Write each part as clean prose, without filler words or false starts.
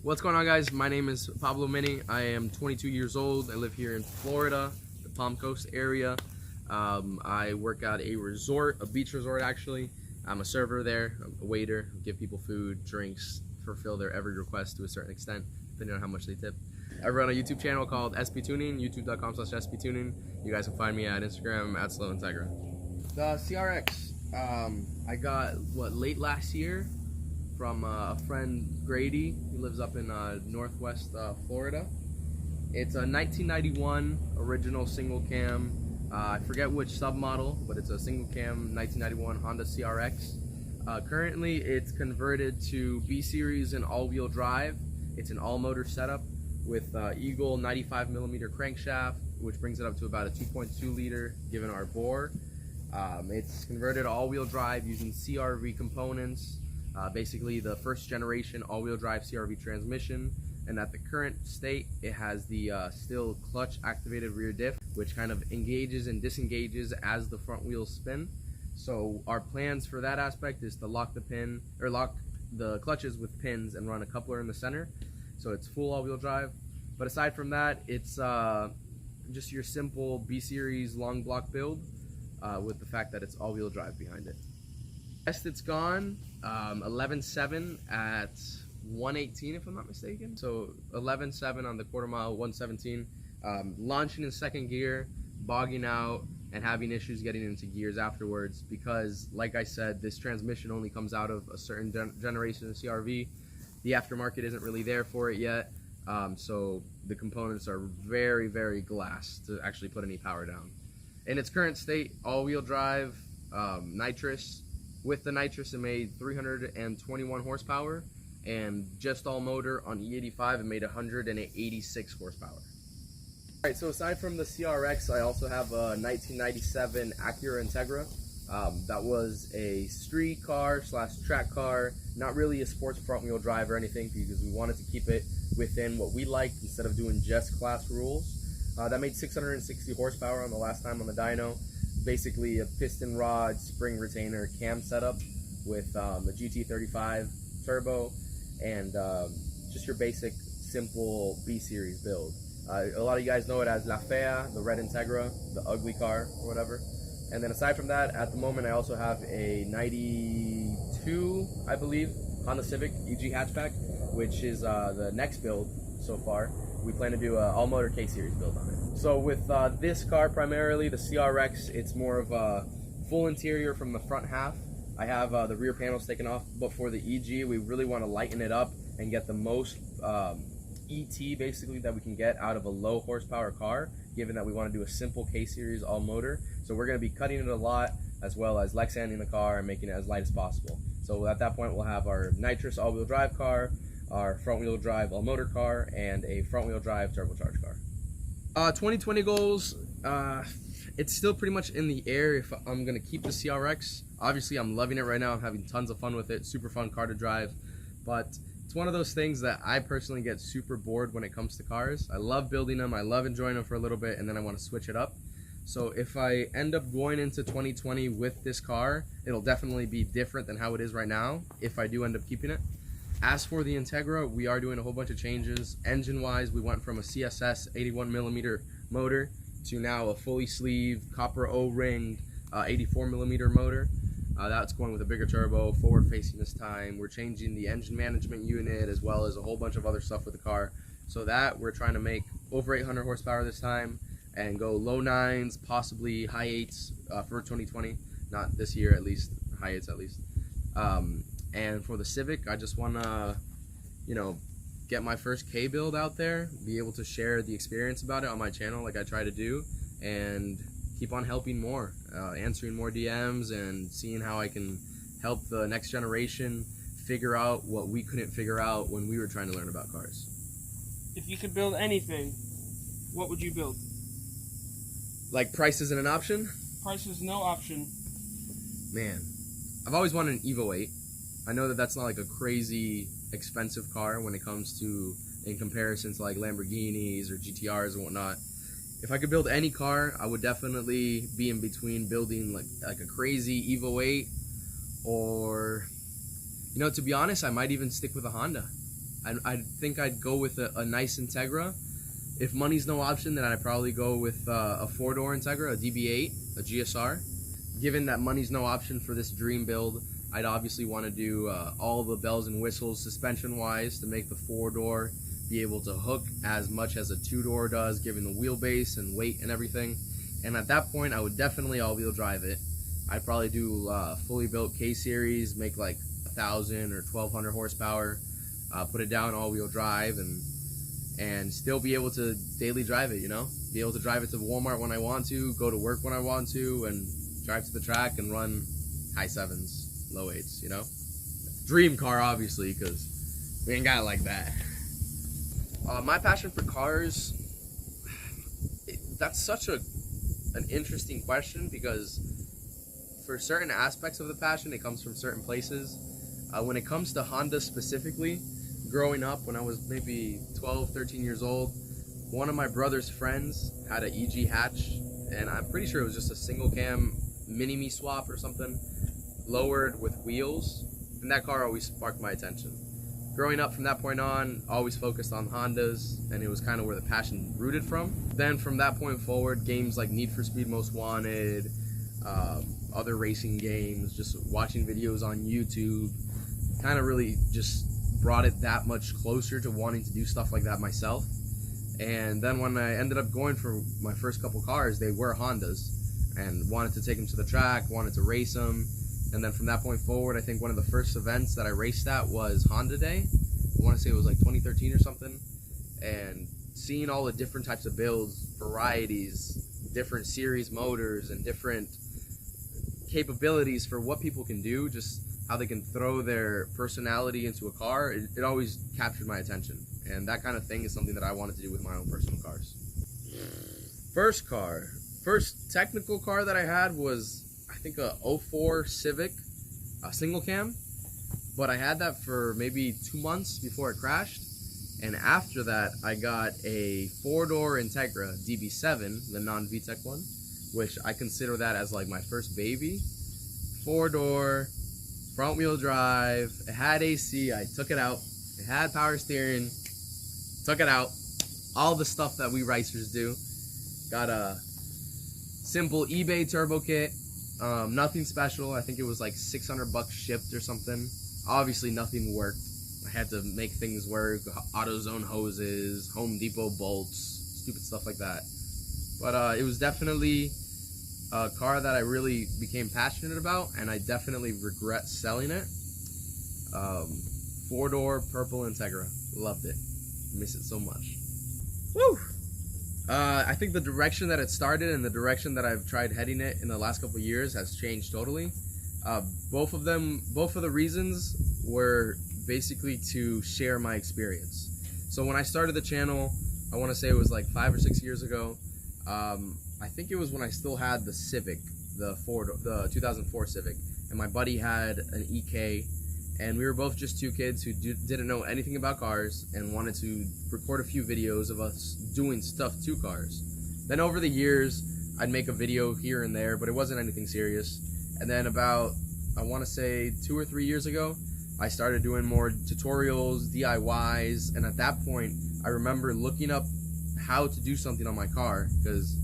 What's going on, guys? My name is Pablo Mini. I am 22 years old. I live here in Florida, the Palm Coast area. I work at a resort, a beach resort actually. I'm a server there, a waiter, give people food, drinks, fulfill their every request to a certain extent, depending on how much they tip. I run a YouTube channel called SP Tuning, youtube.com/SP Tuning. You guys can find me at Instagram at Slow Integra. The CRX, I got late last year from a friend, Grady. He lives up in northwest Florida. It's a 1991 original single cam. I forget which submodel, but it's a single cam 1991 Honda CRX. Currently, it's converted to B series and all-wheel drive. It's an all-motor setup with Eagle 95mm crankshaft, which brings it up to about a 2.2 liter given our bore. It's converted all-wheel drive using CRV components. Basically the first generation all-wheel drive CRV transmission, and at the current state it has the still clutch activated rear diff, which kind of engages and disengages as the front wheels spin. So our plans for that aspect is to lock the clutches with pins and run a coupler in the center, so it's full all-wheel drive. But aside from that, it's just your simple B series long block build with the fact that it's all-wheel drive behind it. Best it's gone 11.7 at 118 if I'm not mistaken. So 11.7 on the quarter mile, 117. Launching in second gear, bogging out, and having issues getting into gears afterwards because, like I said, this transmission only comes out of a certain generation of CRV. The aftermarket isn't really there for it yet, so the components are very, very glass to actually put any power down. In its current state, all-wheel drive, Nitrous. With the Nitrous, it made 321 horsepower, and just all motor on E85, it made 186 horsepower. Alright, so aside from the CRX, I also have a 1997 Acura Integra. That was a street car / track car, not really a sports front wheel drive or anything, because we wanted to keep it within what we liked instead of doing just class rules. That made 660 horsepower on the last time on the dyno. Basically a piston rod, spring retainer, cam setup with a GT35 turbo and just your basic simple B series build. A lot of you guys know it as La Fea, the red Integra, the ugly car or whatever. And then aside from that, at the moment I also have a 92, I believe, Honda Civic EG hatchback, which is the next build so far. We plan to do an all-motor K-Series build on it. So with this car, primarily the CRX, it's more of a full interior from the front half. I have the rear panels taken off, but for the EG, we really want to lighten it up and get the most ET basically that we can get out of a low horsepower car, given that we want to do a simple K-Series all-motor. So we're going to be cutting it a lot, as well as Lexanding the car and making it as light as possible. So at that point, we'll have our Nitrous all-wheel drive car, our front-wheel drive all-motor car, and a front-wheel drive turbocharged car. 2020 goals, it's still pretty much in the air if I'm going to keep the CRX. Obviously, I'm loving it right now. I'm having tons of fun with it. Super fun car to drive. But it's one of those things that I personally get super bored when it comes to cars. I love building them. I love enjoying them for a little bit, and then I want to switch it up. So if I end up going into 2020 with this car, it'll definitely be different than how it is right now if I do end up keeping it. As for the Integra, we are doing a whole bunch of changes. Engine-wise, we went from a CSS 81mm motor to now a fully sleeved copper O-ringed 84mm motor. That's going with a bigger turbo, forward-facing this time. We're changing the engine management unit as well as a whole bunch of other stuff with the car. So that we're trying to make over 800 horsepower this time and go low 9s, possibly high 8s for 2020. Not this year at least, high 8s at least. And for the Civic, I just want to, get my first K build out there, be able to share the experience about it on my channel like I try to do, and keep on helping more, answering more DMs and seeing how I can help the next generation figure out what we couldn't figure out when we were trying to learn about cars. If you could build anything, what would you build? Like, price isn't an option? Price is no option. Man, I've always wanted an Evo 8. I know that that's not like a crazy expensive car when it comes to, in comparison to like Lamborghinis or GTRs and whatnot. If I could build any car, I would definitely be in between building like a crazy Evo 8 or, to be honest, I might even stick with a Honda. I think I'd go with a nice Integra. If money's no option, then I'd probably go with a 4-door Integra, a DB8, a GSR. Given that money's no option for this dream build, I'd obviously want to do all the bells and whistles suspension-wise to make the 4-door be able to hook as much as a 2-door does, given the wheelbase and weight and everything. And at that point, I would definitely all-wheel drive it. I'd probably do fully built K-Series, make like 1,000 or 1,200 horsepower, put it down all-wheel drive, and still be able to daily drive it, you know? Be able to drive it to Walmart when I want to, go to work when I want to, and drive to the track and run high 7s, low 8s, you know? Dream car, obviously, because we ain't got it like that. My passion for cars, that's such an interesting question, because for certain aspects of the passion, it comes from certain places. When it comes to Honda specifically, growing up when I was maybe 12, 13 years old, one of my brother's friends had an EG hatch, and I'm pretty sure it was just a single cam mini-me swap or something, lowered with wheels, and that car always sparked my attention. Growing up from that point on, always focused on Hondas, and it was kind of where the passion rooted from. Then from that point forward, games like Need for Speed Most Wanted, other racing games, just watching videos on YouTube, kind of really just brought it that much closer to wanting to do stuff like that myself. And then when I ended up going for my first couple cars, they were Hondas, and wanted to take them to the track, wanted to race them. And then from that point forward, I think one of the first events that I raced at was Honda Day. I want to say it was like 2013 or something. And seeing all the different types of builds, varieties, different series motors, and different capabilities for what people can do, just how they can throw their personality into a car, it always captured my attention. And that kind of thing is something that I wanted to do with my own personal cars. First technical car that I had was, I think, a 04 Civic, a single cam, but I had that for maybe 2 months before it crashed. And after that, I got a 4-door Integra DB7, the non-VTEC one, which I consider that as like my first baby. 4-door, front wheel drive, it had AC, I took it out, it had power steering, took it out, all the stuff that we racers do. Got a simple eBay turbo kit, nothing special. I think it was like $600 shipped or something. Obviously nothing worked. I had to make things work, AutoZone hoses, Home Depot bolts, stupid stuff like that. But it was definitely a car that I really became passionate about, and I definitely regret selling it. 4-door purple Integra, loved it. Miss it so much. Woo! I think the direction that it started and the direction that I've tried heading it in the last couple of years has changed totally. Both of the reasons were basically to share my experience. So when I started the channel, I want to say it was like 5 or 6 years ago. I think it was when I still had the Civic, the 2004 Civic, and my buddy had an EK, and we were both just two kids who didn't know anything about cars and wanted to record a few videos of us doing stuff to cars. Then over the years, I'd make a video here and there, but it wasn't anything serious. And then about, I want to say 2 or 3 years ago, I started doing more tutorials, DIYs, and at that point, I remember looking up how to do something on my car, because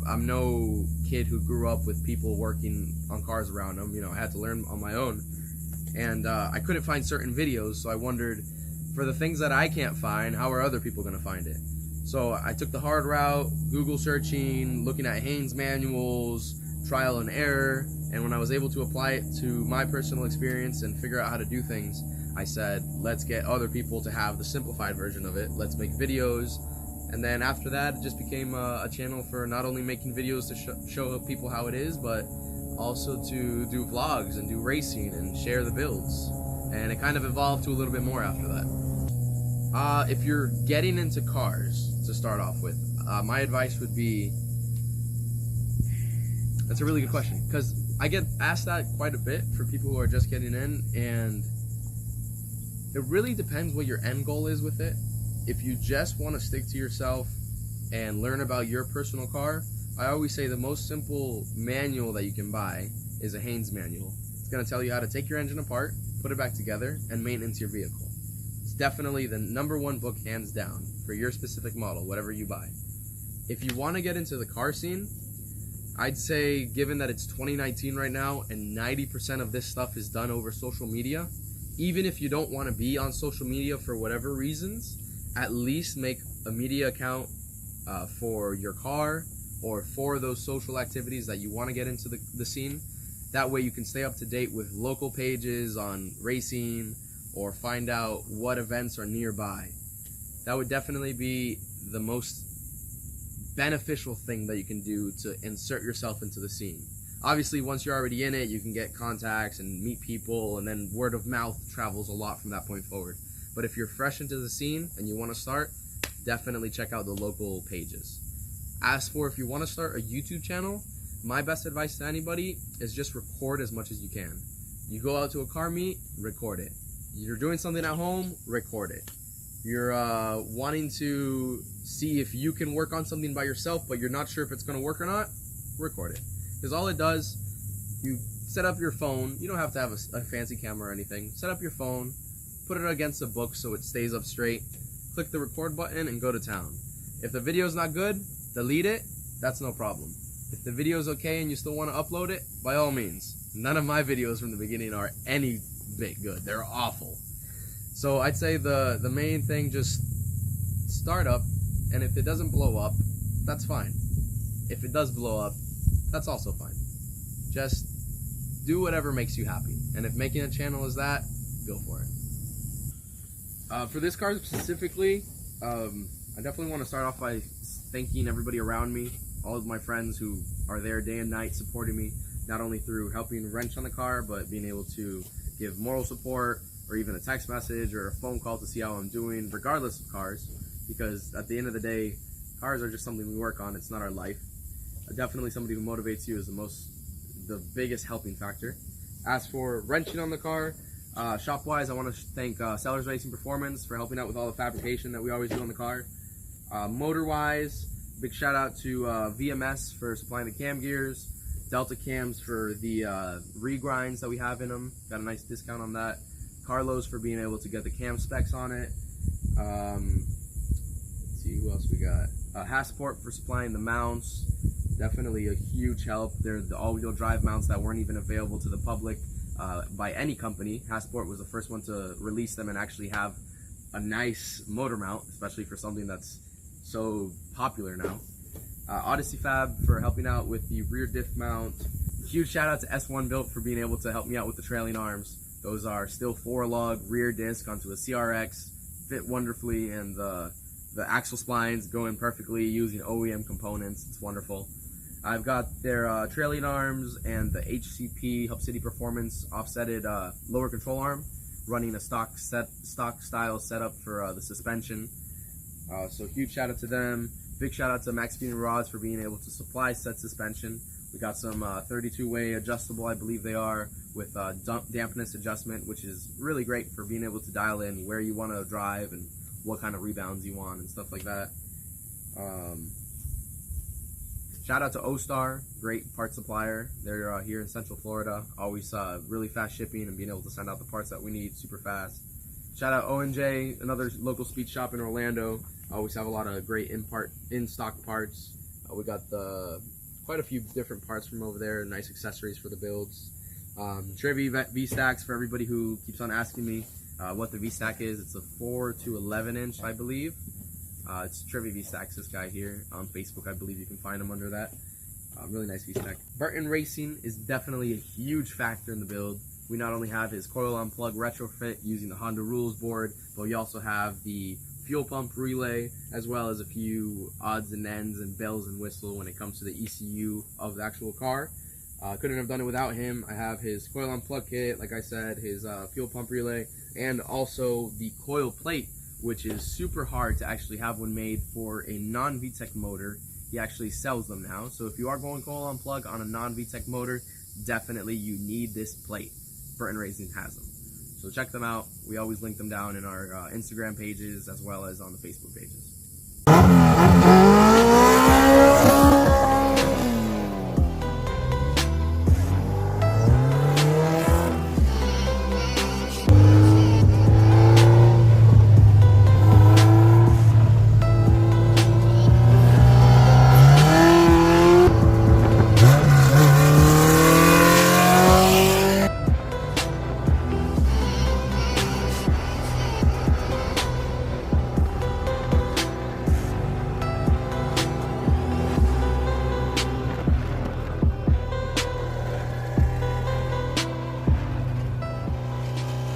I'm no kid who grew up with people working on cars around them. You know, I had to learn on my own. And I couldn't find certain videos, so I wondered, for the things that I can't find, how are other people going to find it? So I took the hard route, Google searching, looking at Haynes manuals, trial and error, and when I was able to apply it to my personal experience and figure out how to do things, I said, let's get other people to have the simplified version of it. Let's make videos. And then after that, it just became a channel for not only making videos to show people how it is, but also to do vlogs and do racing and share the builds. And it kind of evolved to a little bit more after that. If you're getting into cars to start off with, my advice would be, that's a really good question, because I get asked that quite a bit for people who are just getting in, and it really depends what your end goal is with it. If you just want to stick to yourself and learn about your personal car, I always say the most simple manual that you can buy is a Haynes manual. It's going to tell you how to take your engine apart, put it back together, and maintenance your vehicle. It's definitely the #1 book, hands down, for your specific model, whatever you buy. If you want to get into the car scene, I'd say, given that it's 2019 right now and 90% of this stuff is done over social media, even if you don't want to be on social media for whatever reasons, at least make a media account for your car or for those social activities that you want to get into the scene. That way you can stay up to date with local pages on racing or find out what events are nearby. That would definitely be the most beneficial thing that you can do to insert yourself into the scene. Obviously, once you're already in it, you can get contacts and meet people, and then word of mouth travels a lot from that point forward. But if you're fresh into the scene and you want to start, definitely check out the local pages. As for if you want to start a YouTube channel, my best advice to anybody is just record as much as you can. You go out to a car meet, record it. You're doing something at home, record it. You're wanting to see if you can work on something by yourself, but you're not sure if it's going to work or not, record it. Because all it does, you set up your phone. You don't have to have a fancy camera or anything. Set up your phone, put it against a book so it stays up straight, click the record button, and go to town. If the video's not good, delete it. That's no problem. If the video's okay and you still want to upload it, by all means. None of my videos from the beginning are any bit good. They're awful. So I'd say the main thing, just start up, and if it doesn't blow up, that's fine. If it does blow up, that's also fine. Just do whatever makes you happy. And if making a channel is that, go for it. For this car specifically, I definitely want to start off by thanking everybody around me, all of my friends who are there day and night supporting me, not only through helping wrench on the car, but being able to give moral support, or even a text message or a phone call to see how I'm doing, regardless of cars, because at the end of the day, cars are just something we work on. It's not our life. Definitely somebody who motivates you is the biggest helping factor. As for wrenching on the car, shop-wise, I want to thank Sellers Racing Performance for helping out with all the fabrication that we always do on the car. Motor-wise, big shout out to VMS for supplying the cam gears, Delta Cams for the regrinds that we have in them. Got a nice discount on that. Carlos for being able to get the cam specs on it. Let's see who else we got. Hassport for supplying the mounts. Definitely a huge help. They're the all-wheel drive mounts that weren't even available to the public by any company. Hassport was the first one to release them and actually have a nice motor mount, especially for something that's so popular now. Odyssey Fab for helping out with the rear diff mount. Huge shout out to S1 Built for being able to help me out with the trailing arms. Those are still 4-lug rear disc onto a CRX, fit wonderfully, and the axle splines go in perfectly using OEM components. It's wonderful. I've got their trailing arms and the HCP Hub City Performance offsetted lower control arm, running a stock style setup for the suspension. So huge shout out to them. Big shout out to Max Feeney Rods for being able to supply set suspension. We got some 32-way adjustable, I believe they are, with dampness adjustment, which is really great for being able to dial in where you want to drive and what kind of rebounds you want and stuff like that. Shout out to O-Star, great part supplier. They're here in Central Florida, always really fast shipping and being able to send out the parts that we need super fast. Shout out O&J, another local speed shop in Orlando. Always have a lot of great in-stock parts. We got quite a few different parts from over there, nice accessories for the builds. Trevi V-Stacks for everybody who keeps on asking me what the V-Stack is. It's a 4 to 11 inch, I believe. It's Trevi V-Stacks, this guy here on Facebook. I believe you can find him under that. Really nice V-Stack. Burton Racing is definitely a huge factor in the build. We not only have his coil on plug retrofit using the Honda Rules board, but we also have the fuel pump relay, as well as a few odds and ends and bells and whistle when it comes to the ECU of the actual car. Couldn't have done it without him. I have his coil on plug kit, like I said, his fuel pump relay, and also the coil plate, which is super hard to actually have one made for a non-VTEC motor. He actually sells them now. So if you are going coil on plug on a non-VTEC motor, definitely you need this plate. Burton Racing has them. So check them out. We always link them down in our Instagram pages as well as on the Facebook pages.